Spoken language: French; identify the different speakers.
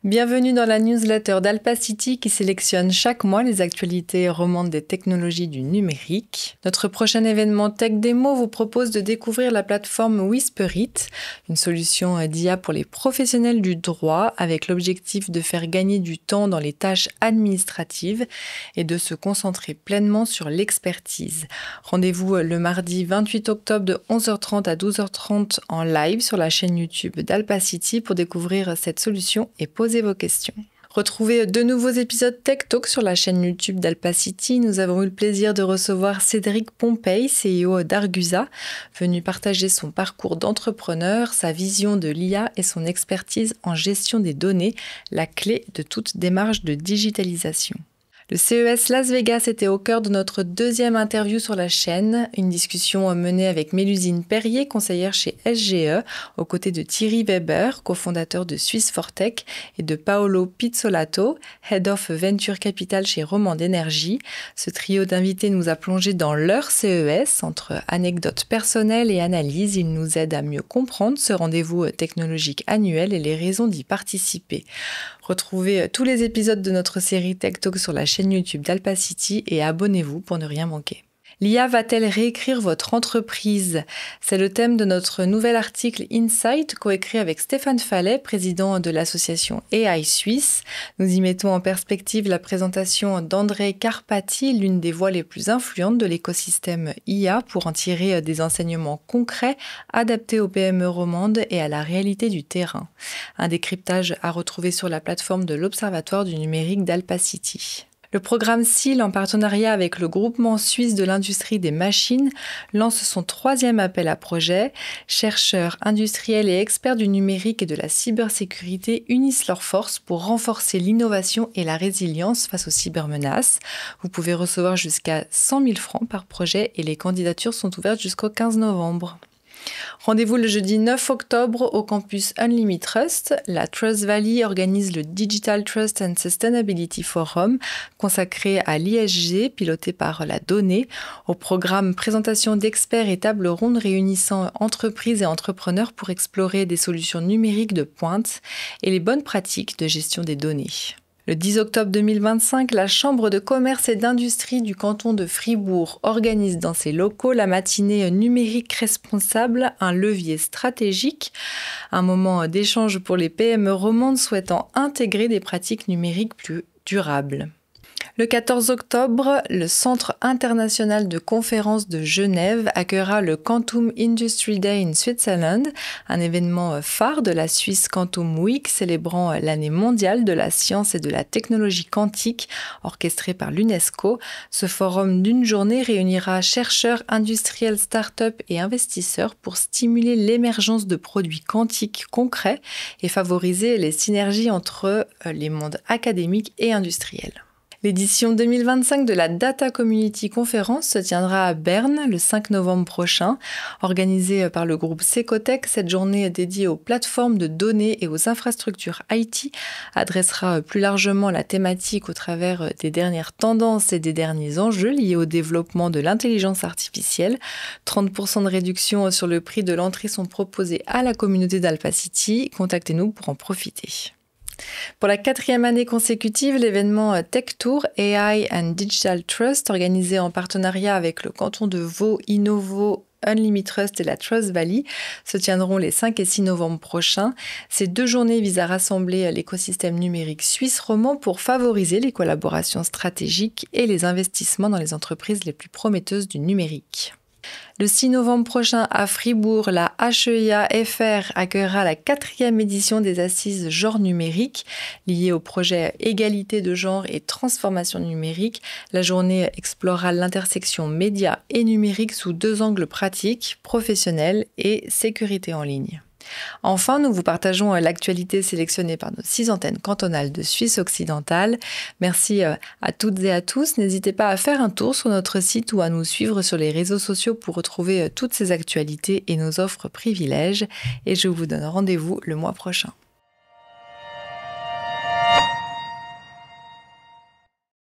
Speaker 1: Bienvenue dans la newsletter d'Alpacity qui sélectionne chaque mois les actualités romandes des technologies du numérique. Notre prochain événement Tech Démo vous propose de découvrir la plateforme Whisperit, une solution d'IA pour les professionnels du droit avec l'objectif de faire gagner du temps dans les tâches administratives et de se concentrer pleinement sur l'expertise. Rendez-vous le mardi 28 octobre de 11h30 à 12h30 en live sur la chaîne YouTube d'Alpacity pour découvrir cette solution et poser vos questions. Retrouvez de nouveaux épisodes Tech Talk sur la chaîne YouTube d'Alpacity. Nous avons eu le plaisir de recevoir Cédric Pompey, CEO d'Argusa, venu partager son parcours d'entrepreneur, sa vision de l'IA et son expertise en gestion des données, la clé de toute démarche de digitalisation. Le CES Las Vegas était au cœur de notre deuxième interview sur la chaîne, une discussion menée avec Mélusine Perrier, conseillère chez SGE, aux côtés de Thierry Weber, cofondateur de Swiss Fortech, et de Paolo Pizzolato, Head of Venture Capital chez Romand Energy. Ce trio d'invités nous a plongé dans leur CES, entre anecdotes personnelles et analyses. Il nous aide à mieux comprendre ce rendez-vous technologique annuel et les raisons d'y participer. Retrouvez tous les épisodes de notre série Tech Talk sur la chaîne YouTube d'Alpacity et abonnez-vous pour ne rien manquer. L'IA va-t-elle réécrire votre entreprise ? C'est le thème de notre nouvel article Insight, coécrit avec Stéphane Fallet, président de l'association AI Suisse. Nous y mettons en perspective la présentation d'André Carpati, l'une des voix les plus influentes de l'écosystème IA, pour en tirer des enseignements concrets, adaptés aux PME romandes et à la réalité du terrain. Un décryptage à retrouver sur la plateforme de l'Observatoire du numérique d'Alpacity. Le programme SEAL, en partenariat avec le groupement suisse de l'industrie des machines, lance son 3e appel à projet. Chercheurs, industriels et experts du numérique et de la cybersécurité unissent leurs forces pour renforcer l'innovation et la résilience face aux cybermenaces. Vous pouvez recevoir jusqu'à 100 000 francs par projet et les candidatures sont ouvertes jusqu'au 15 novembre. Rendez-vous le jeudi 9 octobre au campus Unlimit Trust. La Trust Valley organise le Digital Trust and Sustainability Forum consacré à l'ISG, piloté par la donnée. Au programme, présentation d'experts et table ronde réunissant entreprises et entrepreneurs pour explorer des solutions numériques de pointe et les bonnes pratiques de gestion des données. Le 10 octobre 2025, la Chambre de commerce et d'industrie du canton de Fribourg organise dans ses locaux la matinée numérique responsable, un levier stratégique, un moment d'échange pour les PME romandes souhaitant intégrer des pratiques numériques plus durables. Le 14 octobre, le Centre international de conférences de Genève accueillera le Quantum Industry Day in Switzerland, un événement phare de la Swiss Quantum Week célébrant l'année mondiale de la science et de la technologie quantique orchestrée par l'UNESCO. Ce forum d'une journée réunira chercheurs, industriels, start-up et investisseurs pour stimuler l'émergence de produits quantiques concrets et favoriser les synergies entre les mondes académiques et industriels. L'édition 2025 de la Data Community Conference se tiendra à Berne le 5 novembre prochain. Organisée par le groupe Secotech, cette journée dédiée aux plateformes de données et aux infrastructures IT adressera plus largement la thématique au travers des dernières tendances et des derniers enjeux liés au développement de l'intelligence artificielle. 30% de réduction sur le prix de l'entrée sont proposés à la communauté d'Alpacity. Contactez-nous pour en profiter. Pour la 4e année consécutive, l'événement Tech Tour AI and Digital Trust, organisé en partenariat avec le canton de Vaud, Innovo, Unlimit Trust et la Trust Valley, se tiendront les 5 et 6 novembre prochains. Ces 2 journées visent à rassembler l'écosystème numérique suisse romand pour favoriser les collaborations stratégiques et les investissements dans les entreprises les plus prometteuses du numérique. Le 6 novembre prochain à Fribourg, la HEIA FR accueillera la 4e édition des assises genre numérique liées au projet Égalité de genre et transformation numérique. La journée explorera l'intersection médias et numérique sous 2 angles pratiques, professionnels et sécurité en ligne. Enfin, nous vous partageons l'actualité sélectionnée par nos 6 antennes cantonales de Suisse occidentale. Merci à toutes et à tous. N'hésitez pas à faire un tour sur notre site ou à nous suivre sur les réseaux sociaux pour retrouver toutes ces actualités et nos offres privilèges. Et je vous donne rendez-vous le mois prochain.